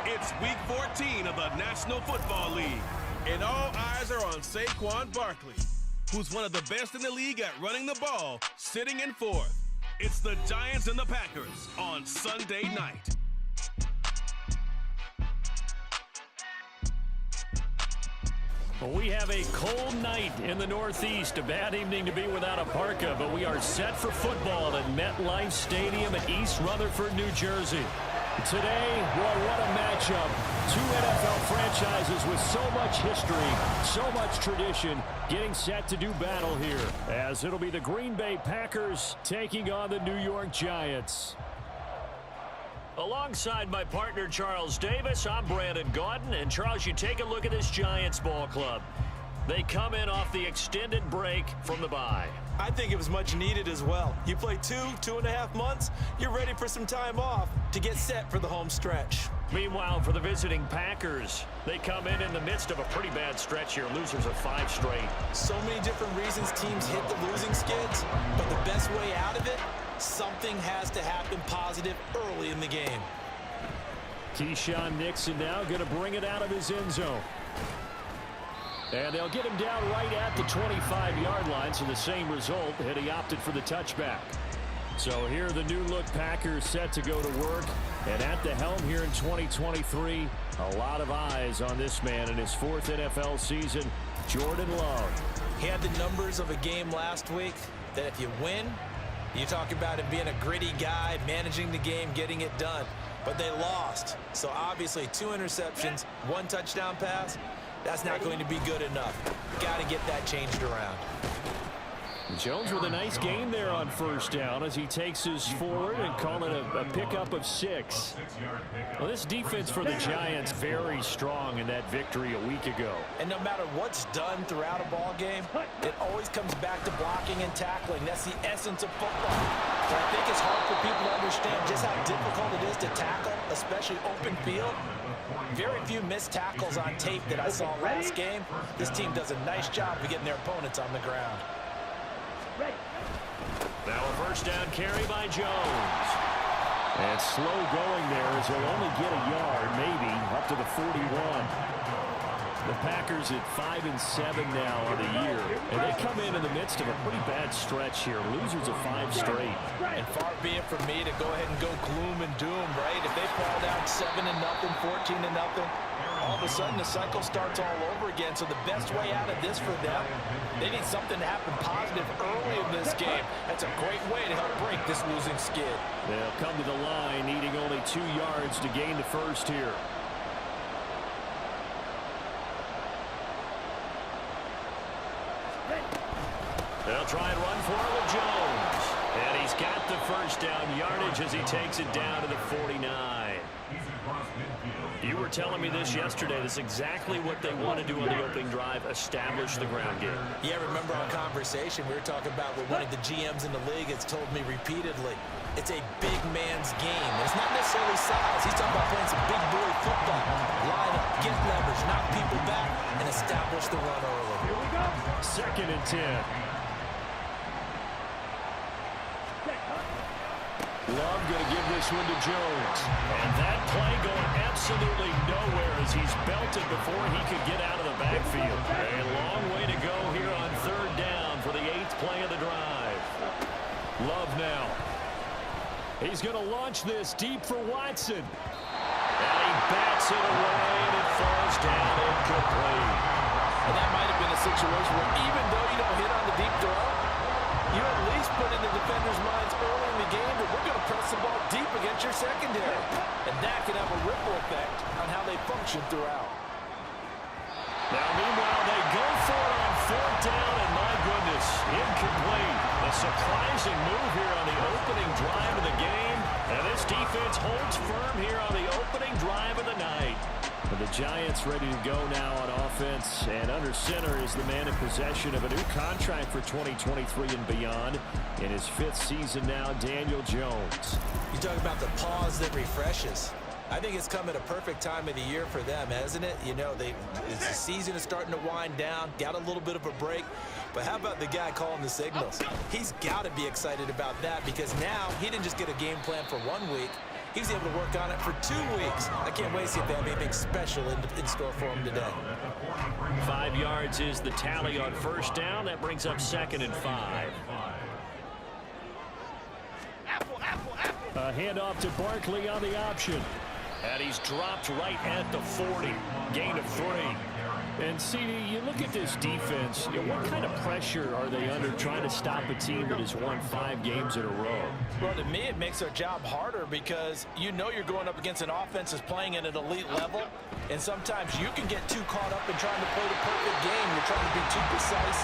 It's week 14 of the National Football League, and all eyes are on Saquon Barkley, who's one of the best in the league at running the ball, sitting in fourth. It's the Giants and the Packers on Sunday night. Well, we have a cold night in the Northeast. A bad evening to be without a parka, but we are set for football at MetLife Stadium in East Rutherford, New Jersey. Today, well, what a matchup. Two NFL franchises with so much history, so much tradition, getting set to do battle here, as it'll be the Green Bay Packers taking on the New York Giants. Alongside my partner, Charles Davis, I'm Brandon Gaudin. And, Charles, you take a look at this Giants ball club. They come in off the extended break from the bye. I think it was much needed as well. You play 2.5 months, you're ready for some time off to get set for the home stretch. Meanwhile, for the visiting Packers, they come in the midst of a pretty bad stretch here. Losers of 5 straight. So many different reasons teams hit the losing skids, but the best way out of it, something has to happen positive early in the game. Keyshawn Nixon now going to bring it out of his end zone. And they'll get him down right at the 25-yard line, so the same result, and he opted for the touchback. So here the new-look Packers set to go to work. And at the helm here in 2023, a lot of eyes on this man in his 4th NFL season, Jordan Love. He had the numbers of a game last week that if you win, you talk about him being a gritty guy, managing the game, getting it done. But they lost. So obviously 2 interceptions, 1 touchdown pass. That's not going to be good enough. Got to get that changed around. Jones with a nice gain there on first down as he takes his forward and call it a pickup of 6. Well, this defense for the Giants very strong in that victory a week ago. And no matter what's done throughout a ball game, it always comes back to blocking and tackling. That's the essence of football. But I think it's hard for people to understand just how difficult it is to tackle, especially open field. Very few missed tackles on tape that I saw last game. This team does a nice job of getting their opponents on the ground. Now a first down carry by Jones. And slow going there as he'll only get a yard, maybe, up to the 41. The Packers at 5-7 now on the year. And they come in the midst of a pretty bad stretch here. Losers of 5 straight. And far be it from me to go ahead and go gloom and doom, right? If they fall down 7-0, 14-0, all of a sudden the cycle starts all over again. So the best way out of this for them, they need something to happen positive early in this game. That's a great way to help break this losing skid. They'll come to the line needing only 2 yards to gain the first here. They'll try and run for it with Jones. And he's got the first down yardage as he takes it down to the 49. You were telling me this yesterday. This is exactly what they want to do on the opening drive, establish the ground game. Yeah, remember our conversation. We were talking about what one of the GMs in the league has told me repeatedly. It's a big man's game. And it's not necessarily size. He's talking about playing some big boy football. Line up, get leverage, knock people back, and establish the run early. Here we go. 2nd and 10. Love going to give this one to Jones. And that play going absolutely nowhere as he's belted before he could get out of the backfield. A long way to go here on 3rd down for the 8th play of the drive. Love now. He's going to launch this deep for Watson. And he bats it away and it falls down incomplete. And that might have been a situation where even though you don't hit on the deep throw, you at least put in the defender's minds early in the game that we're going to press the ball deep against your secondary. And that can have a ripple effect on how they function throughout. Now, meanwhile, they go for it on 4th down, and my goodness, incomplete. A surprising move here on the opening drive of the game. And this defense holds firm here on the opening drive of the night. And the Giants ready to go now on offense, and under center is the man in possession of a new contract for 2023 and beyond. In his 5th season now, Daniel Jones. You talk about the pause that refreshes. I think it's come at a perfect time of the year for them, hasn't it? You know, the season is starting to wind down, got a little bit of a break. But how about the guy calling the signals? He's got to be excited about that because now he didn't just get a game plan for 1 week. He was able to work on it for 2 weeks. I can't wait to see if they have anything special in store for him today. 5 yards is the tally on first down. That brings up 2nd and 5. A handoff to Barkley on the option. And he's dropped right at the 40. Gain of 3. And, CD, you look at this defense, what kind of pressure are they under trying to stop a team that has won 5 games in a row? Well, to me, it makes their job harder because you know you're going up against an offense that's playing at an elite level, and sometimes you can get too caught up in trying to play the perfect game. You're trying to be too precise,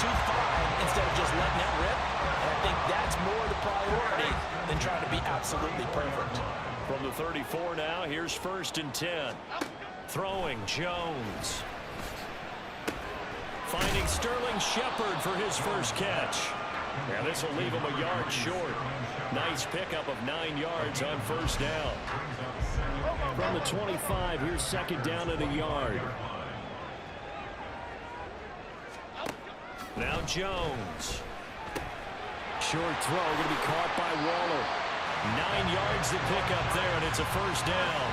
too fine, instead of just letting it rip. And I think that's more the priority than trying to be absolutely perfect. From the 34 now, here's 1st and 10. Throwing, Jones. Finding Sterling Shepard for his first catch. Now this will leave him a yard short. Nice pickup of 9 yards on first down. From the 25, here's 2nd down and a yard. Now Jones. Short throw going to be caught by Waller. 9 yards to pick up there, and it's a first down.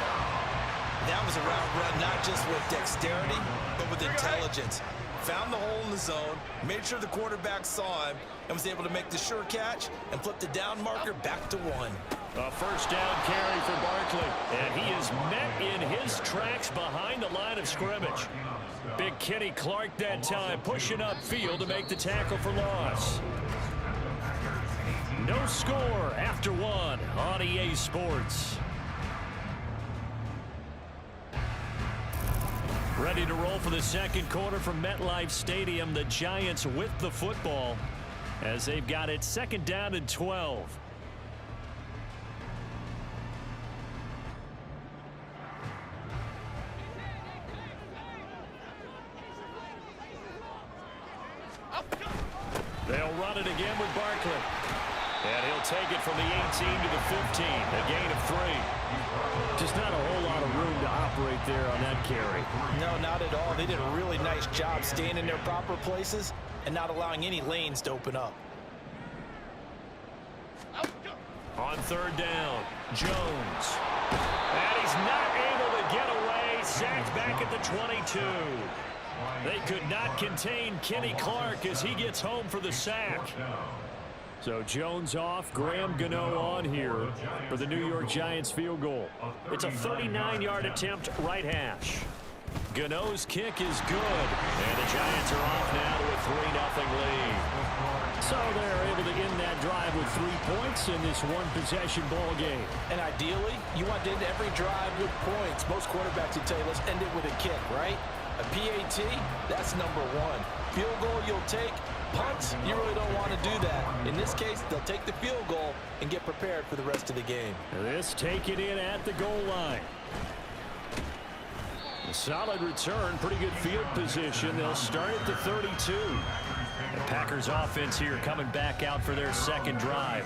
That was a route run not just with dexterity, but with intelligence. Found the hole in the zone, made sure the quarterback saw him, and was able to make the sure catch and flip the down marker back to 1. A first down carry for Barkley, and he is met in his tracks behind the line of scrimmage. Big Kenny Clark that time pushing upfield to make the tackle for loss. No score after 1 on EA Sports. Ready to roll for the second quarter from MetLife Stadium. The Giants with the football as they've got it 2nd down and 12. They'll run it again with Barkley. And he'll take it from the 18 to the 15. A gain of 3. Just not a whole lot of room to operate there on that carry. No, not at all. They did a really nice job staying in their proper places and not allowing any lanes to open up. On 3rd down, Jones. And he's not able to get away. Sacked back at the 22. They could not contain Kenny Clark as he gets home for the sack. So Jones off, Graham Gano on here for the New York Giants field goal. It's a 39-yard attempt right hash. Gano's kick is good, and the Giants are off now to a 3-0 lead. So they're able to end that drive with 3 points in this one-possession ball game. And ideally, you want to end every drive with points. Most quarterbacks would tell you, let's end it with a kick, right? A PAT, that's number 1. Field goal you'll take. Punts, you really don't want to do that. In this case, they'll take the field goal and get prepared for the rest of the game. This taken in at the goal line. A solid return, pretty good field position. They'll start at the 32. The Packers offense here coming back out for their second drive.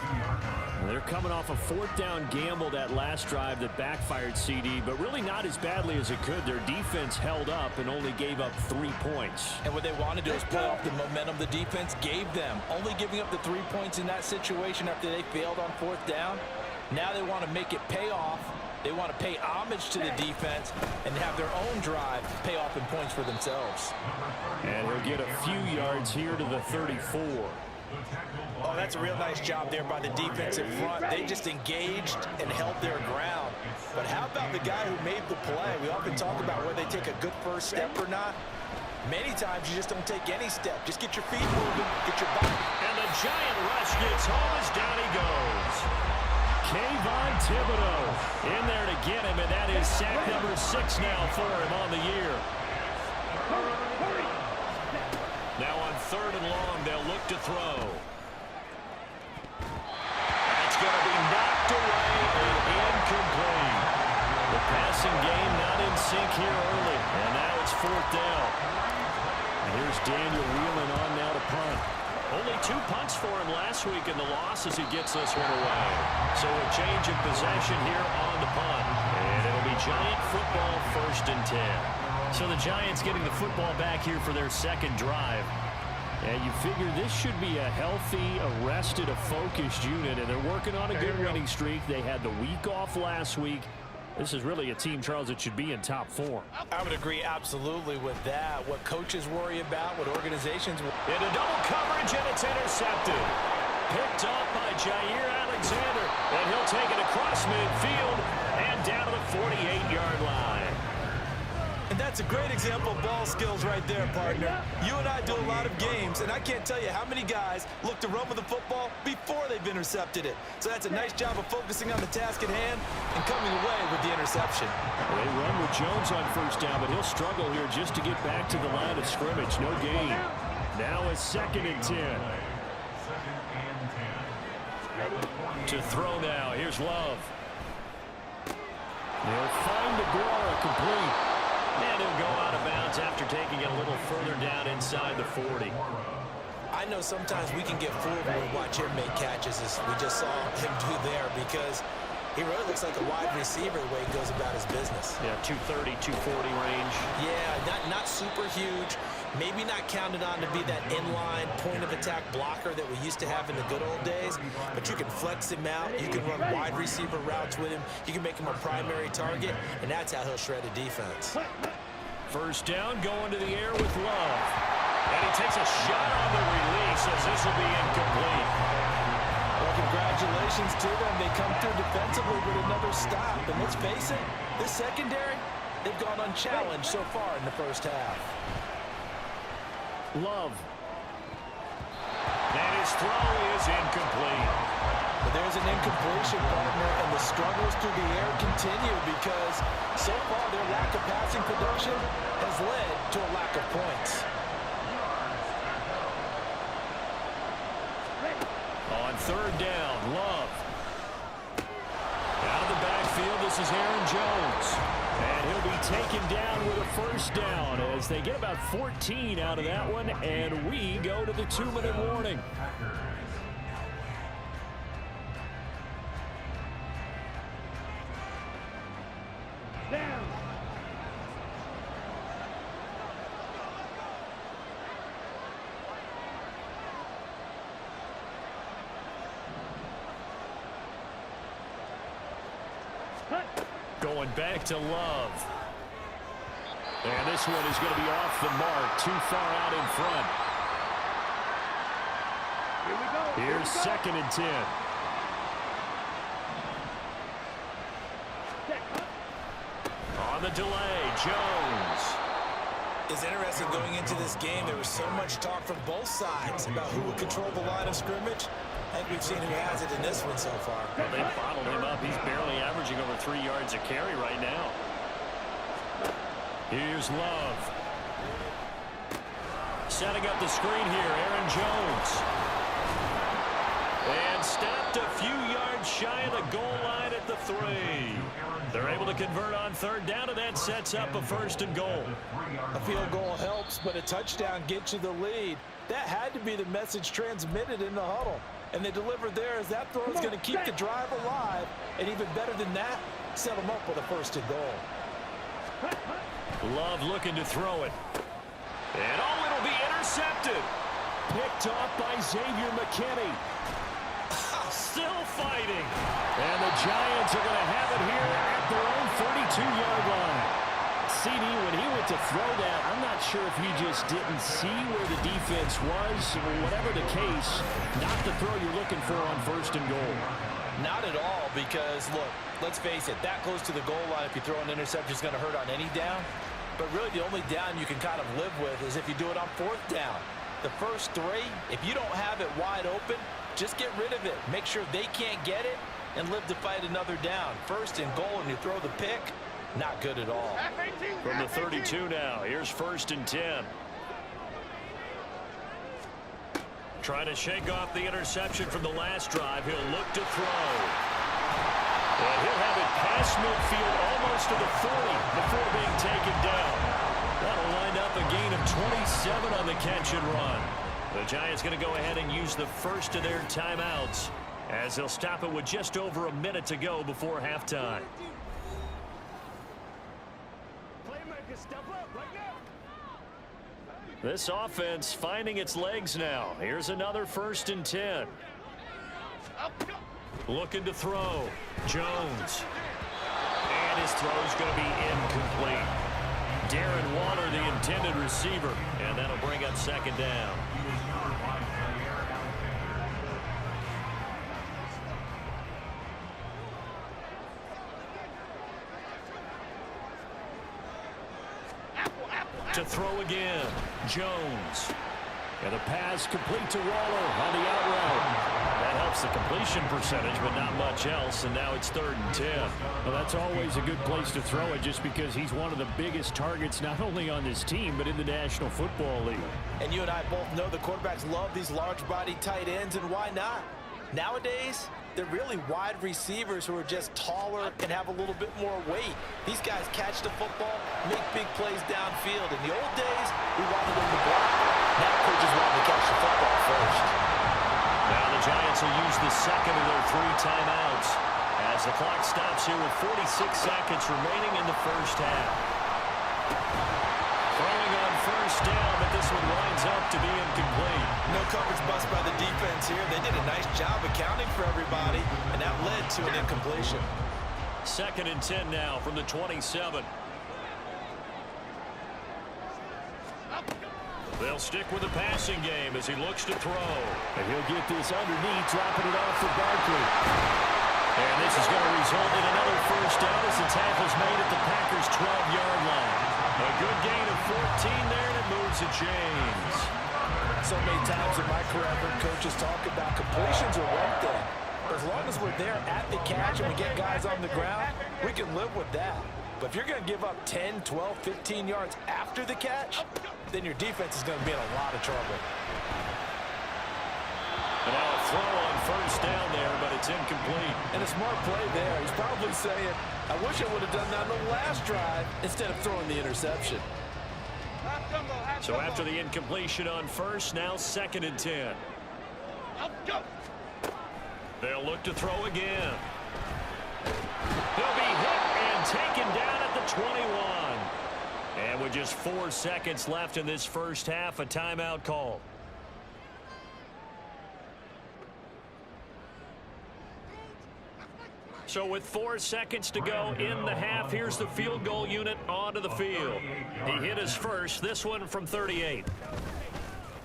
They're coming off a 4th down gamble that last drive that backfired, CD, but really not as badly as it could. Their defense held up and only gave up 3 points. And what they want to do is play off the momentum the defense gave them. Only giving up the 3 points in that situation after they failed on 4th down. Now they want to make it pay off. They want to pay homage to the defense and have their own drive pay off in points for themselves. And he'll get a few yards here to the 34. Oh, that's a real nice job there by the defensive front. They just engaged and held their ground. But how about the guy who made the play? We often talk about whether they take a good first step or not. Many times you just don't take any step. Just get your feet moving, get your body. And the giant rush gets home as down he goes. Kayvon Thibodeau in there to get him, and that is sack number 6 now for him on the year. Now on 3rd and long, they'll look to throw. That's going to be knocked away and incomplete. The passing game not in sync here early, and now it's 4th down. And here's Daniel Whelan on now to punt. Only 2 punts for him last week in the loss as he gets this one away. So a change of possession here on the punt. And it'll Giant football, 1st and 10. So the Giants getting the football back here for their second drive. And you figure this should be a healthy, arrested, a focused unit, and they're working on a good winning streak. They had the week off last week. This is really a team, Charles, that should be in top form. I would agree absolutely with that. What coaches worry about, what organizations worry about. Into double coverage, and it's intercepted. Picked up by Jair Alexander, and he'll take it across midfield and down to the 48-yard line. And that's a great example of ball skills right there, partner. You and I do a lot of games, and I can't tell you how many guys look to run with the football before they've intercepted it. So that's a nice job of focusing on the task at hand and coming away with the interception. Well, they run with Jones on 1st down, but he'll struggle here just to get back to the line of scrimmage. No gain. Now a 2nd and 10. To throw now. Here's Love. They'll find Aguara complete. And he'll go out of bounds after taking it a little further down inside the 40. I know sometimes we can get fooled when we watch him make catches, as we just saw him do there, because he really looks like a wide receiver the way he goes about his business. Yeah, 230, 240 range. Yeah, not super huge. Maybe not counted on to be that inline point-of-attack blocker that we used to have in the good old days, but you can flex him out. You can run wide receiver routes with him. You can make him a primary target, and that's how he'll shred a defense. 1st down, going to the air with Love. And he takes a shot on the release as this will be incomplete. Well, congratulations to them. They come through defensively with another stop. And let's face it, this secondary, they've gone unchallenged so far in the 1st half. Love. And his throw is incomplete. But there's an incompletion, partner, and the struggles through the air continue because so far their lack of passing production has led to a lack of points. On 3rd down, Love. Out of the backfield, this is Aaron Jones. And he'll be taken down with a 1st down as they get about 14 out of that one, and we go to the 2-minute warning. Down. Going back to Love. And this one is going to be off the mark, too far out in front. Here we go. Here's 2nd and 10. On the delay, Jones. It's interesting going into this game. There was so much talk from both sides about who would control the line of scrimmage. I think we've seen who has it in this one so far. Well, they bottled him up. He's barely averaging over 3 yards a carry right now. Here's Love. Setting up the screen here, Aaron Jones. And stopped a few yards shy of the goal line at the 3. They're able to convert on 3rd down, and that sets up a 1st and goal. A field goal helps, but a touchdown gets you the lead. That had to be the message transmitted in the huddle. And they delivered there as that throw is going to keep the drive alive. And even better than that, set them up with a 1st and goal. Love looking to throw it. And it'll be intercepted. Picked off by Xavier McKinney. Still fighting. And the Giants are going to have it here at their own 32-yard line. CD, when he went to throw that, I'm not sure if he just didn't see where the defense was. Whatever the case, not the throw you're looking for on 1st and goal. Not at all, because, look, let's face it, that close to the goal line, if you throw an interception, is going to hurt on any down. But really, the only down you can kind of live with is if you do it on 4th down. The first 3, if you don't have it wide open, just get rid of it. Make sure they can't get it and live to fight another down. 1st and goal, and you throw the pick, not good at all. From the 32 now, here's 1st and 10. Trying to shake off the interception from the last drive. He'll look to throw. And he'll have it past midfield almost to the 40 before being taken down. That'll wind up a gain of 27 on the catch and run. The Giants going to go ahead and use the first of their timeouts as they'll stop it with just over a minute to go before halftime. This offense finding its legs now. Here's another 1st and 10. Looking to throw. Jones. And his throw's going to be incomplete. Darren Waller, the intended receiver, and that'll bring up 2nd down. To throw again, Jones. And the pass complete to Waller on the out route. That helps the completion percentage, but not much else, and now it's 3rd and 10. Well, that's always a good place to throw it just because he's one of the biggest targets not only on this team, but in the National Football League. And you and I both know the quarterbacks love these large-body tight ends, and why not? Nowadays, they're really wide receivers who are just taller and have a little bit more weight. These guys catch the football, make big plays downfield. In the old days, we wanted them to block. Now coaches want to catch the football first. Now the Giants will use the 2nd of their 3 timeouts as the clock stops here with 46 seconds remaining in the 1st half. Throwing on 1st down, but this one winds up to be incomplete. No coverage bust by the defense here. They did a nice job accounting for everybody, and that led to an incompletion. 2nd and 10 now from the 27. They'll stick with the passing game as he looks to throw. And he'll get this underneath, dropping it off for Barkley. And this is going to result in another 1st down as the tackle's made at the Packers' 12-yard line. A good gain of 14 there, and it moves the chains. So many times in my career, I've heard coaches talk about completions are one thing. As long as we're there at the catch and we get guys on the ground, we can live with that. But if you're going to give up 10, 12, 15 yards after the catch, then your defense is going to be in a lot of trouble. And now a throw on 1st down there, but it's incomplete. And a smart play there. He's probably saying, I wish I would have done that on the last drive instead of throwing the interception. So after the incompletion on 1st, now 2nd and 10. They'll look to throw again. He'll be hit and taken down at the 21. And with just 4 seconds left in this 1st half, a timeout call. So with 4 seconds to go in the half, here's the field goal unit onto the field. He hit his first, this one from 38.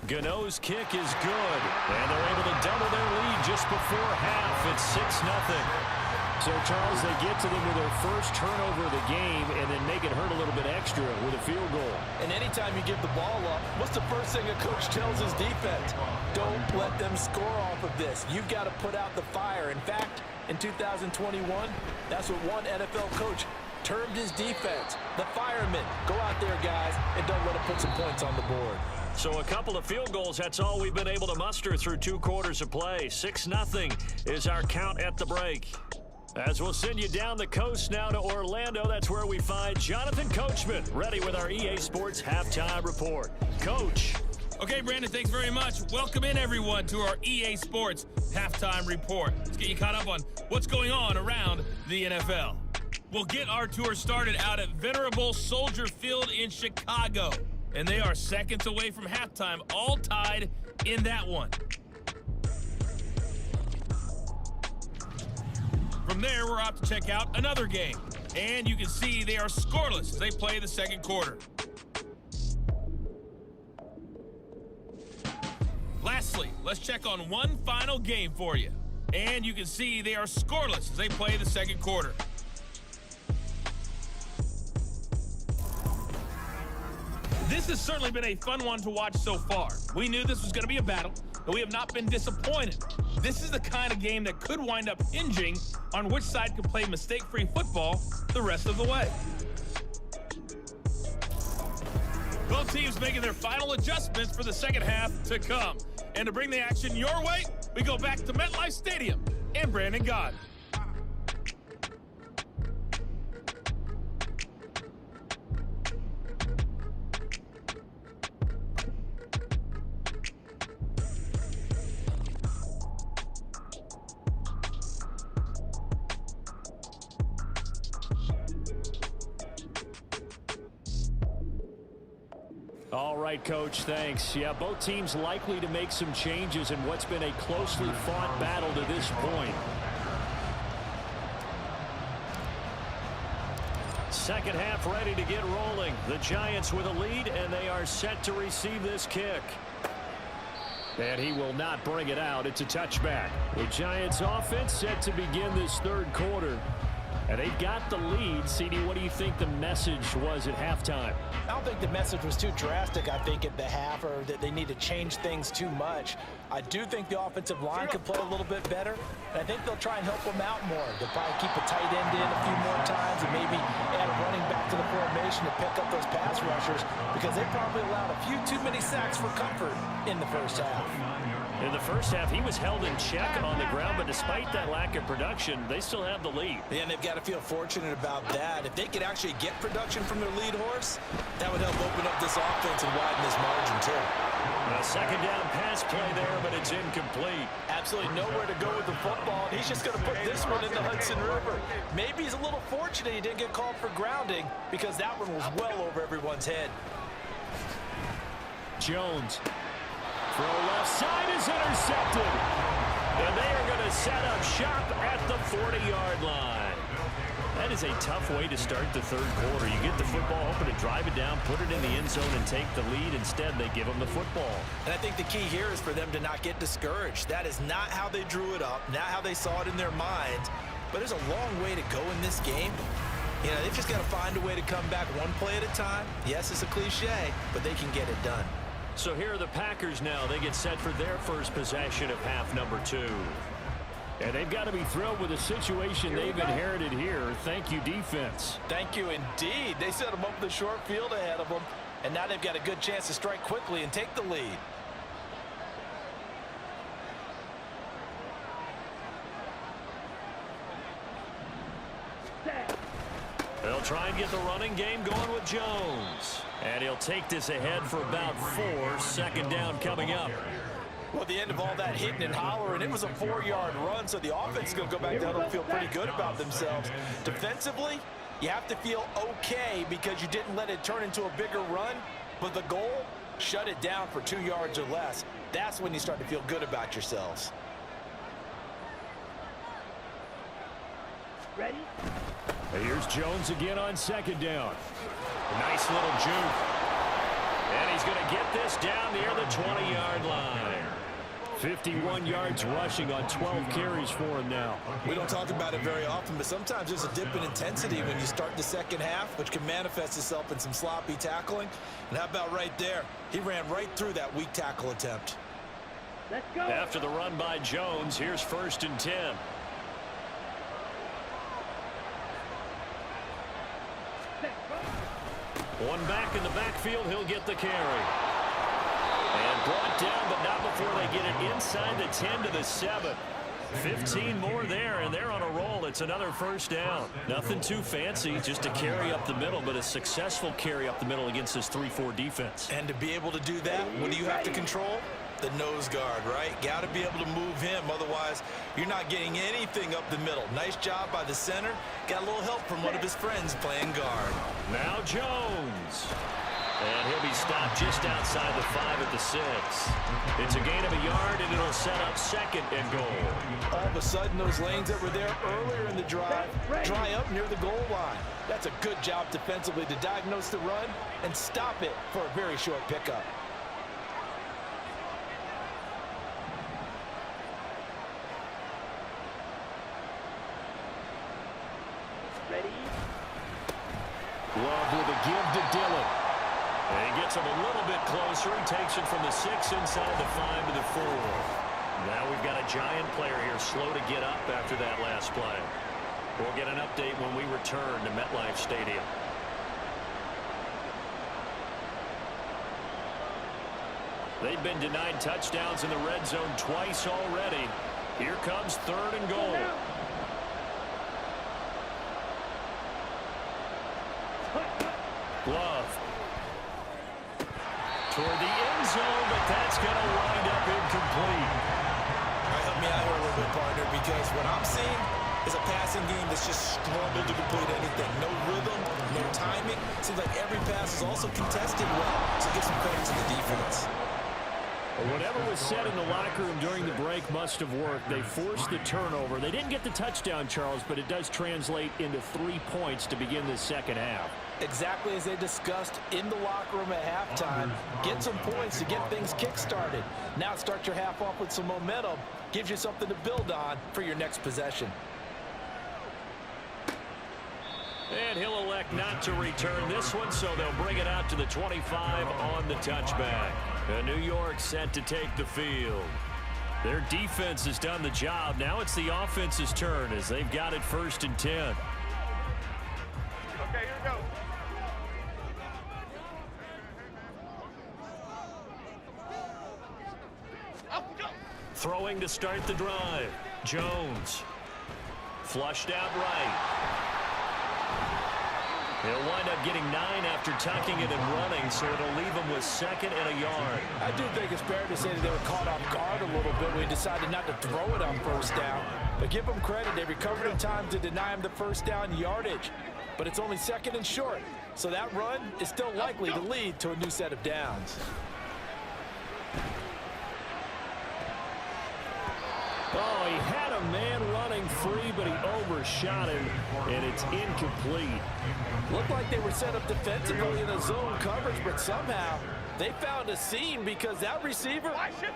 Gano's kick is good, and they're able to double their lead just before half. It's 6-0. So, Charles, they get to them with their first turnover of the game and then make it hurt a little bit extra with a field goal. And anytime you give the ball up, what's the first thing a coach tells his defense? Don't let them score off of this. You've got to put out the fire. In fact, in 2021, that's what one NFL coach termed his defense. The firemen. Go out there, guys, and don't let it put some points on the board. So a couple of field goals, that's all we've been able to muster through 2 quarters of play. 6-0 is our count at the break. As we'll send you down the coast now to Orlando, that's where we find Jonathan Coachman, ready with our EA Sports Halftime Report. Coach. Okay, Brandon, thanks very much. Welcome in, everyone, to our EA Sports Halftime Report. Let's get you caught up on what's going on around the NFL. We'll get our tour started out at Venerable Soldier Field in Chicago. And they are seconds away from halftime, all tied in that one. From there, we're out to check out another game. And you can see they are scoreless as they play the 2nd quarter. Lastly, let's check on one final game for you. And you can see they are scoreless as they play the 2nd quarter. This has certainly been a fun one to watch so far. We knew this was going to be a battle, but we have not been disappointed. This is the kind of game that could wind up hinging on which side can play mistake-free football the rest of the way. Both teams making their final adjustments for the 2nd half to come. And to bring the action your way, we go back to MetLife Stadium and Brandon God. All right, Coach, thanks. Yeah, both teams likely to make some changes in what's been a closely fought battle to this point. Second half ready to get rolling. The Giants with a lead, and they are set to receive this kick. And he will not bring it out. It's a touchback. The Giants offense set to begin this third quarter. And they've got the lead. CD, what do you think the message was at halftime? I don't think the message was too drastic, I think, at the half, or that they need to change things too much. I do think the offensive line could play a little bit better, and I think they'll try and help them out more. They'll probably keep a tight end in a few more times and maybe add a running back to the formation to pick up those pass rushers, because they probably allowed a few too many sacks for comfort in the first half. In the first half, he was held in check on the ground, but despite that lack of production, they still have the lead. Yeah, and they've got to feel fortunate about that. If they could actually get production from their lead horse, that would help open up this offense and widen this margin, too. A second down pass play there, but it's incomplete. Absolutely nowhere to go with the football, and he's just going to put this one in the Hudson River. Maybe he's a little fortunate he didn't get called for grounding, because that one was well over everyone's head. Jones. Throw left side is intercepted. And they are going to set up shop at the 40-yard line. That is a tough way to start the third quarter. You get the football, hoping to drive it down, put it in the end zone, and take the lead. Instead, they give them the football. And I think the key here is for them to not get discouraged. That is not how they drew it up, not how they saw it in their minds. But there's a long way to go in this game. You know, they've just got to find a way to come back one play at a time. Yes, it's a cliche, but they can get it done. So here are the Packers now. They get set for their first possession of half number 2. And they've got to be thrilled with the situation they've inherited here. Thank you, defense. Thank you, indeed. They set them up the short field ahead of them, and now they've got a good chance to strike quickly and take the lead. They'll try and get the running game going with Jones. And he'll take this ahead for about 4. Second down coming up. Well, at the end of all that hitting and hollering, it was a 4-yard run, so the offense is going to go back down and feel pretty good about themselves. Defensively, you have to feel okay because you didn't let it turn into a bigger run, but the goal, shut it down for 2 yards or less. That's when you start to feel good about yourselves. Ready? Here's Jones again on second down. Nice little juke. And he's going to get this down near the 20-yard line. 51 yards rushing on 12 carries for him now. We don't talk about it very often, but sometimes there's a dip in intensity when you start the second half, which can manifest itself in some sloppy tackling. And how about right there? He ran right through that weak tackle attempt. Let's go. After the run by Jones, here's 1st and 10. One back in the backfield, he'll get the carry. And brought down, but not before they get it inside the 10 to the 7. 15 more there, and they're on a roll. It's another first down. Nothing too fancy, just a carry up the middle, but a successful carry up the middle against this 3-4 defense. And to be able to do that, what do you have to control? The nose guard, right? Got to be able to move him, otherwise you're not getting anything up the middle. Nice job by the center. Got a little help from one of his friends playing guard. Now Jones. And he'll be stopped just outside the 5 at the 6. It's a gain of a yard, and it'll set up 2nd and goal. All of a sudden, those lanes that were there earlier in the drive dry up near the goal line. That's a good job defensively to diagnose the run and stop it for a very short pickup. Ready? Love with a give to Dillon. And he gets him a little bit closer. He takes it from the 6 inside the 5 to the 4. Now we've got a Giant player here slow to get up after that last play. We'll get an update when we return to MetLife Stadium. They've been denied touchdowns in the red zone twice already. Here comes 3rd and goal. Glove. Toward the end zone, but that's going to wind up incomplete. All right, help me out here a little bit, partner, because what I'm seeing, is a passing game that's just struggled to complete anything. No rhythm, no timing. Seems like every pass is also contested well, so give some credit to the defense. Whatever was said in the locker room during the break must have worked. They forced the turnover. They didn't get the touchdown, Charles, but it does translate into 3 points to begin the second half. Exactly as they discussed in the locker room at halftime. Get some points to get things kick-started. Now start your half off with some momentum. Gives you something to build on for your next possession. And he'll elect not to return this one, so they'll bring it out to the 25 on the touchback. And New York set to take the field. Their defense has done the job. Now it's the offense's turn as they've got it 1st and 10. Okay, here we go. Throwing to start the drive. Jones. Flushed out right. He'll wind up getting 9 after tucking it and running, so it'll leave him with 2nd and a yard. I do think it's fair to say that they were caught off guard a little bit when he decided not to throw it on 1st down. But give them credit. They recovered in time to deny him the 1st down yardage. But it's only 2nd and short, so that run is still likely to lead to a new set of downs. Oh, he had a man running free, but he overshot him, and it's incomplete. Looked like they were set up defensively in a zone coverage, but somehow they found a seam because that receiver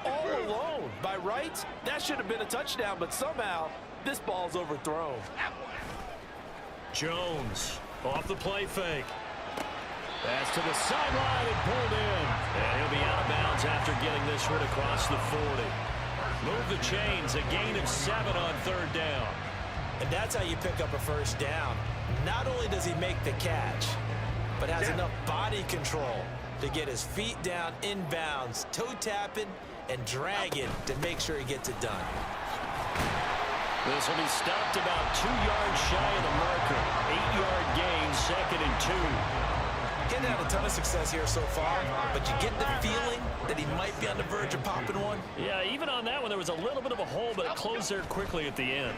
all alone. By rights, that should have been a touchdown, but somehow this ball's overthrown. Jones off the play fake. Pass to the sideline and pulled in. And he'll be out of bounds after getting this one across the 40. Move the chains, a gain of 7 on 3rd down. And that's how you pick up a 1st down. Not only does he make the catch, but has enough body control to get his feet down inbounds, toe tapping, and dragging to make sure he gets it done. This will be stopped about 2 yards shy of the marker. 8-yard gain, 2nd and 2. He's had a ton of success here so far, but you get the feeling that he might be on the verge of popping one. Yeah, even on that one, there was a little bit of a hole, but it closed there quickly at the end.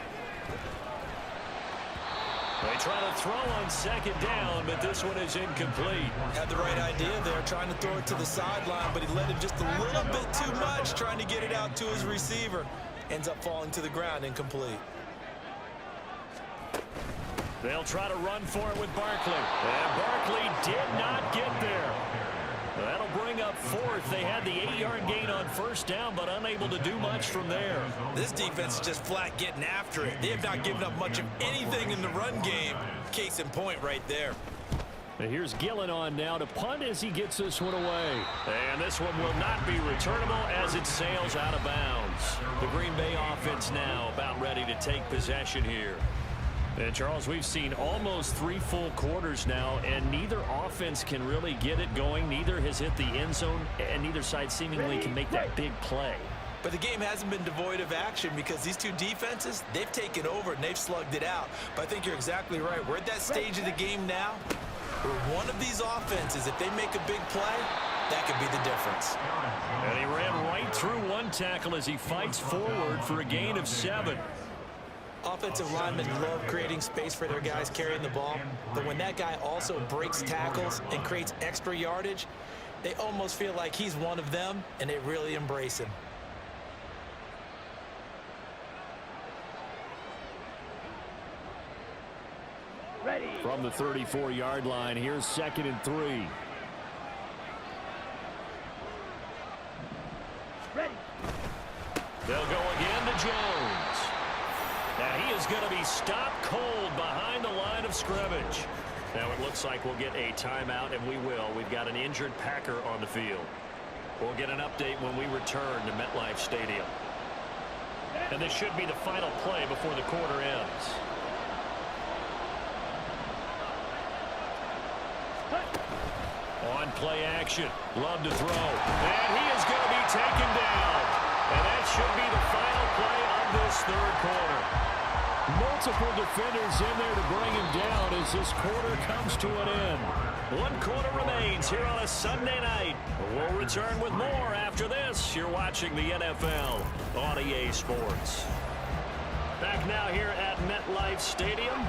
They try to throw on 2nd down, but this one is incomplete. Had the right idea there, trying to throw it to the sideline, but he let him just a little bit too much, trying to get it out to his receiver. Ends up falling to the ground, incomplete. They'll try to run for it with Barkley. And Barkley did not get there. That'll bring up 4th. They had the 8-yard gain on 1st down, but unable to do much from there. This defense is just flat getting after it. They have not given up much of anything in the run game. Case in point right there. And here's Gillen on now to punt as he gets this one away. And this one will not be returnable as it sails out of bounds. The Green Bay offense now about ready to take possession here. And Charles, we've seen almost 3 full quarters now, and neither offense can really get it going. Neither has hit the end zone, and neither side seemingly can make that big play. But the game hasn't been devoid of action because these two defenses, they've taken over and they've slugged it out. But I think you're exactly right. We're at that stage of the game now where one of these offenses, if they make a big play, that could be the difference. And he ran right through one tackle as he fights forward for a gain of 7. Offensive linemen love creating space for their guys carrying the ball, but when that guy also breaks tackles and creates extra yardage, they almost feel like he's one of them, and they really embrace him. Ready. From the 34-yard line, here's 2nd and 3. Ready. They'll go again to Jones. Now he is going to be stopped cold behind the line of scrimmage. Now it looks like we'll get a timeout, and we will. We've got an injured Packer on the field. We'll get an update when we return to MetLife Stadium. And this should be the final play before the quarter ends. On play action. Love to throw. And he is going to be taken down. And that should be the final play of this 3rd quarter. Multiple defenders in there to bring him down as this quarter comes to an end. 1 quarter remains here on a Sunday night. We'll return with more after this. You're watching the NFL on EA Sports. Back now here at MetLife Stadium.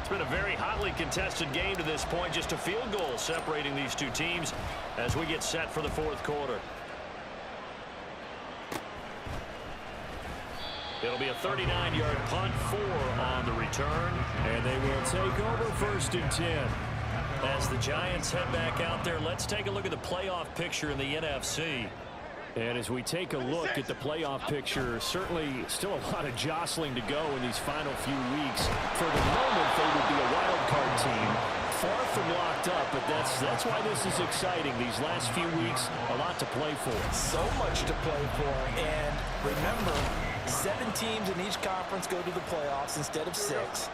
It's been a very hotly contested game to this point. Just a field goal separating these two teams as we get set for the fourth quarter. It'll be a 39-yard punt, 4 on the return. And they will take over 1st and 10. As the Giants head back out there, let's take a look at the playoff picture in the NFC. And as we take a look at the playoff picture, certainly still a lot of jostling to go in these final few weeks. For the moment, they would be a wild card team, far from locked up, but that's why this is exciting. These last few weeks, a lot to play for. So much to play for, and remember, 7 teams in each conference go to the playoffs instead of 6.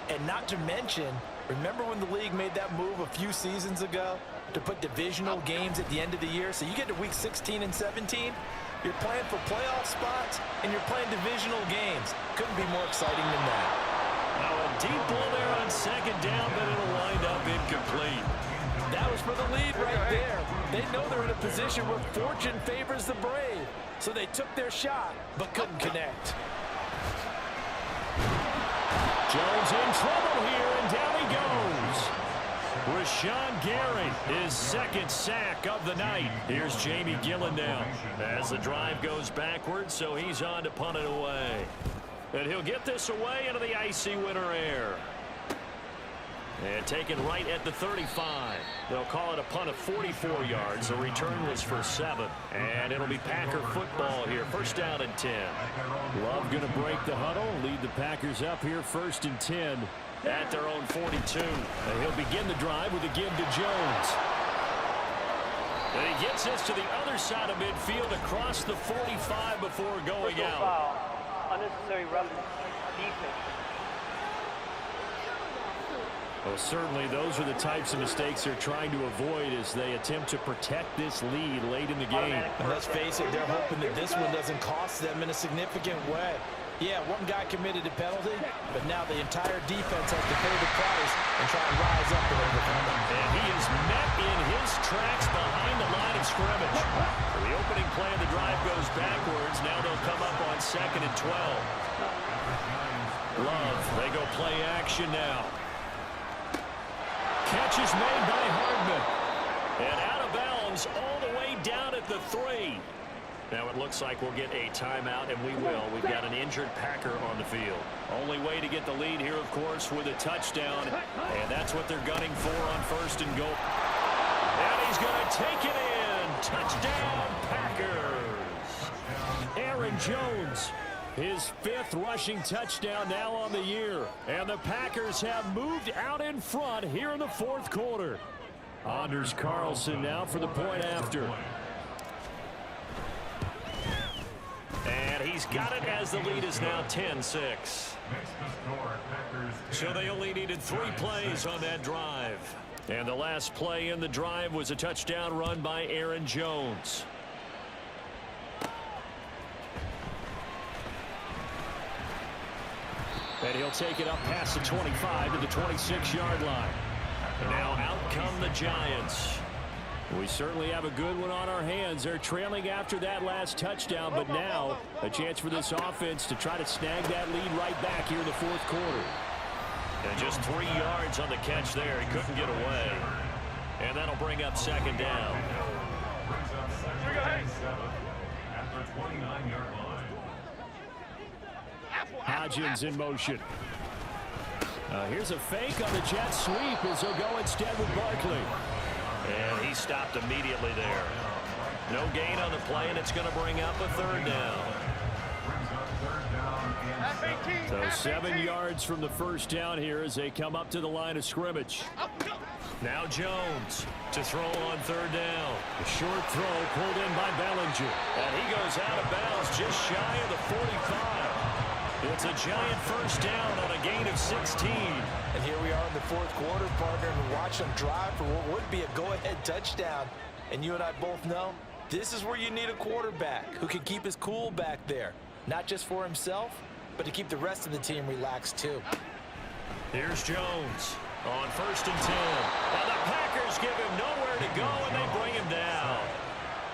And not to mention, remember when the league made that move a few seasons ago to put divisional games at the end of the year? So you get to week 16 and 17, you're playing for playoff spots, and you're playing divisional games. Couldn't be more exciting than that. Now a deep ball there on 2nd down, but it'll wind up incomplete. That was for the lead right there. They know they're in a position where fortune favors the brave. So they took their shot, but couldn't connect. Jones in trouble here, and down he goes. Rashawn Gary, his 2nd sack of the night. Here's Jamie Gillen now as the drive goes backwards, so he's on to punt it away. And he'll get this away into the icy winter air. And taken right at the 35. They'll call it a punt of 44 yards. The return was for 7. And it'll be Packer football here. 1st down and 10. Love going to break the huddle, lead the Packers up here 1st and 10. At their own 42. And he'll begin the drive with a give to Jones. And he gets this to the other side of midfield across the 45 before going out. Unnecessary roughness. Defense. Well, certainly those are the types of mistakes they're trying to avoid as they attempt to protect this lead late in the game. And let's face it, they're hoping that this one doesn't cost them in a significant way. Yeah, one guy committed a penalty, but now the entire defense has to pay the price and try and rise up and overcome it. And he is met in his tracks behind the line of scrimmage. The opening play of the drive goes backwards. Now they'll come up on 2nd and 12. Love, they go play action now. Catch is made by Hardman. And out of bounds all the way down at the 3. Now it looks like we'll get a timeout, and we will. We've got an injured Packer on the field. Only way to get the lead here, of course, with a touchdown. And that's what they're gunning for on 1st and goal. And he's going to take it in. Touchdown, Packers. Aaron Jones, his 5th rushing touchdown now on the year. And the Packers have moved out in front here in the 4th quarter. Anders Carlson now for the point after. And he's got it as the lead is now 10-6. So they only needed 3 plays on that drive. And the last play in the drive was a touchdown run by Aaron Jones. And he'll take it up past the 25 to the 26-yard line. Now out come the Giants. We certainly have a good one on our hands. They're trailing after that last touchdown, but now a chance for this offense to try to snag that lead right back here in the 4th quarter. And just 3 yards on the catch there. He couldn't get away. And that'll bring up 2nd down. Hodgins in motion. Here's a fake on the jet sweep as he'll go instead with Barkley. And he stopped immediately there. No gain on the play, and it's going to bring up a 3rd down. So 7 yards from the 1st down here as they come up to the line of scrimmage. Now Jones to throw on 3rd down. A short throw pulled in by Bellinger. And he goes out of bounds just shy of the 45. It's a Giant 1st down on a gain of 16. And here we are in the 4th quarter, partner, and watch them drive for what would be a go-ahead touchdown. And you and I both know this is where you need a quarterback who can keep his cool back there. Not just for himself, but to keep the rest of the team relaxed too. Here's Jones on 1st and 10. And the Packers give him nowhere to go, and they bring him down.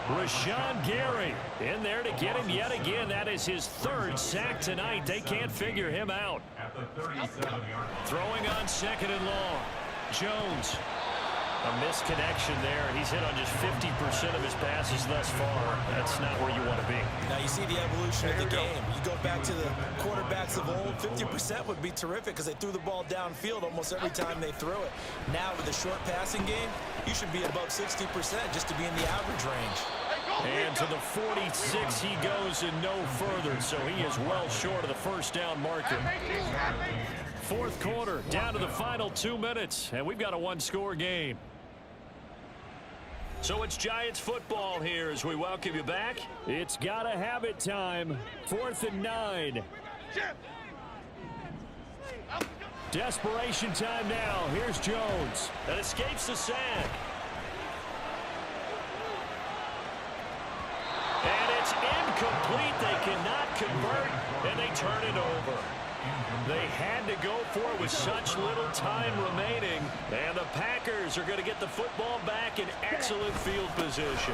Rashawn Gary in there to get him yet again. That is his third sack tonight. They can't figure him out. Throwing on second and long. Jones. A misconnection there. He's hit on just 50% of his passes thus far. That's not where you want to be. Now you see the evolution of the game. You go back to the quarterbacks of old, 50% would be terrific because they threw the ball downfield almost every time they threw it. Now with the short passing game, you should be above 60% just to be in the average range. And to the 46 he goes and no further, so he is well short of the first down marker. Fourth quarter, down to the final 2 minutes, and we've got a one-score game. So it's Giants football here as we welcome you back. It's gotta have it time. 4th and 9. Desperation time now. Here's Jones. That escapes the sack. And it's incomplete. They cannot convert, and they turn it over. They had to go for it with such little time remaining. And the Packers are going to get the football back in excellent field position.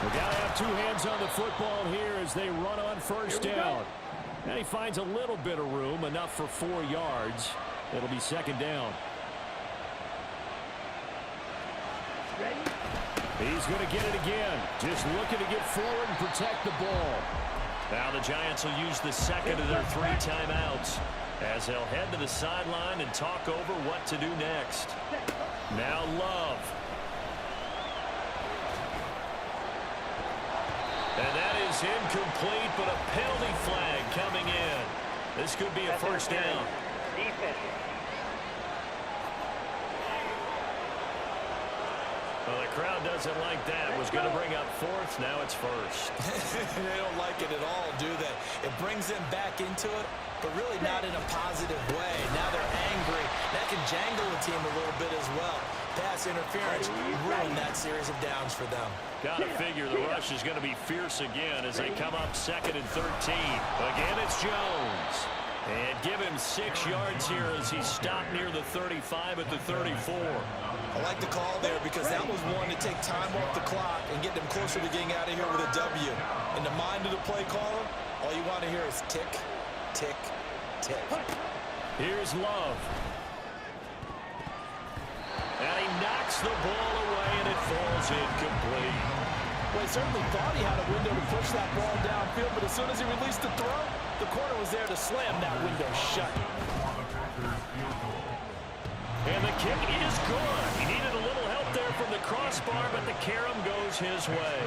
We've got to have two hands on the football here as they run on first down. And he finds a little bit of room, enough for 4 yards. It'll be second down. He's going to get it again. Just looking to get forward and protect the ball. Now the Giants will use the second of their 3 timeouts as they'll head to the sideline and talk over what to do next. Now Love. And that is incomplete, but a penalty flag coming in. This could be a first down. Defense. Well, the crowd doesn't like that. Was going to bring up 4th. Now it's 1st. They don't like it at all, do they? It brings them back into it, but really not in a positive way. Now they're angry. That can jangle the team a little bit as well. Pass interference ruined that series of downs for them. Got to figure the rush is going to be fierce again as they come up 2nd and 13. Again, it's Jones. And give him 6 yards here as he stopped near the 35 at the 34. I like the call there because that was one to take time off the clock and get them closer to getting out of here with a W. In the mind of the play caller, all you want to hear is tick, tick, tick. Here's Love. And he knocks the ball away, and it falls incomplete. Well, he certainly thought he had a window to push that ball downfield, but as soon as he released the throw, the corner was there to slam that window shut. And the kick is good. He needed a little help there from the crossbar, but the carom goes his way.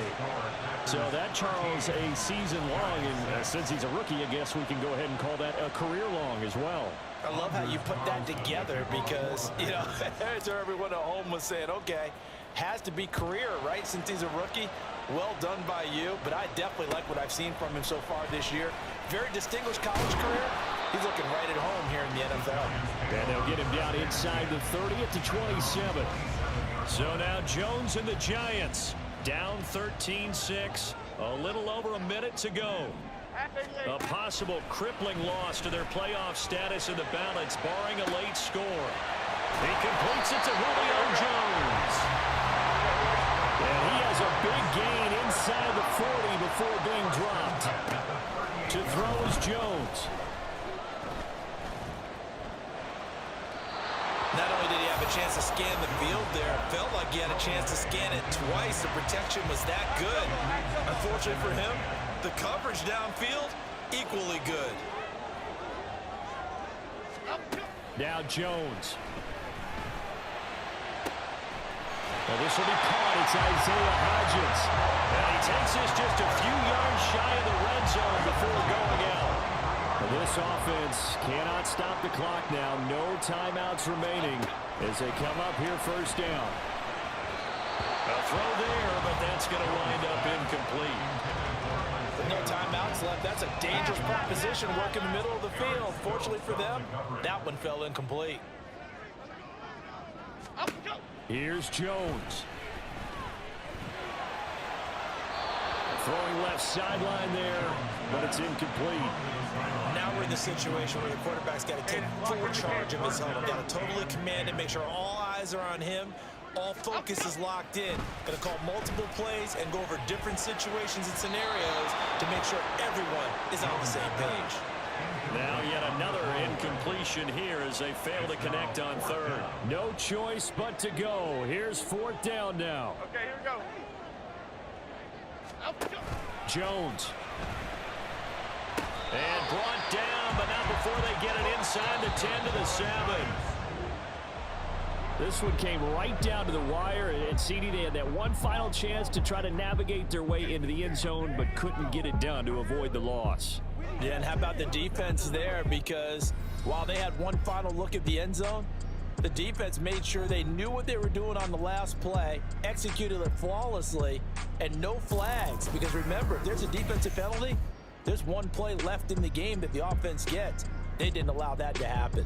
So that, Charles, a season long, and since he's a rookie, I guess we can go ahead and call that a career long as well. I love how you put that together because, you know, so everyone at home was saying, okay, has to be career, right, since he's a rookie. Well done by you, but I definitely like what I've seen from him so far this year. Very distinguished college career. He's looking right at home here in the NFL. And they'll get him down inside the 30 at the 27. So now Jones and the Giants down 13-6. A little over a minute to go. A possible crippling loss to their playoff status in the balance, barring a late score. He completes it to Julio Jones. And he has a big gain inside the 40 before being dropped. To throw is Jones. Not only did he have a chance to scan the field there, it felt like he had a chance to scan it twice. The protection was that good. Unfortunately for him, the coverage downfield, equally good. Now Jones. Well, this will be caught. It's Isaiah Hodgins. And he takes this just a few yards shy of the red zone before going out. Well, this offense cannot stop the clock now. No timeouts remaining as they come up here first down. A throw there, but that's going to wind up incomplete. With no timeouts left, that's a dangerous proposition. Work in the middle of the field. Fortunately for them, that one fell incomplete. Here's Jones. Throwing left sideline there, but it's incomplete. Now we're in the situation where the quarterback's got to take full charge of his home. Got to totally command it, make sure all eyes are on him. All focus is locked in. Going to call multiple plays and go over different situations and scenarios to make sure everyone is on the same page. Now yet another incompletion here as they fail to connect on third. No choice but to go. Here's fourth down now. Okay, here we go. Jones. And brought down, but not before they get it inside the 10 to the 7. This one came right down to the wire, and CD, they had that one final chance to try to navigate their way into the end zone, but couldn't get it done to avoid the loss. Yeah, and how about the defense there? Because while they had one final look at the end zone, the defense made sure they knew what they were doing on the last play, executed it flawlessly, and no flags. Because remember, if there's a defensive penalty, there's one play left in the game that the offense gets. They didn't allow that to happen.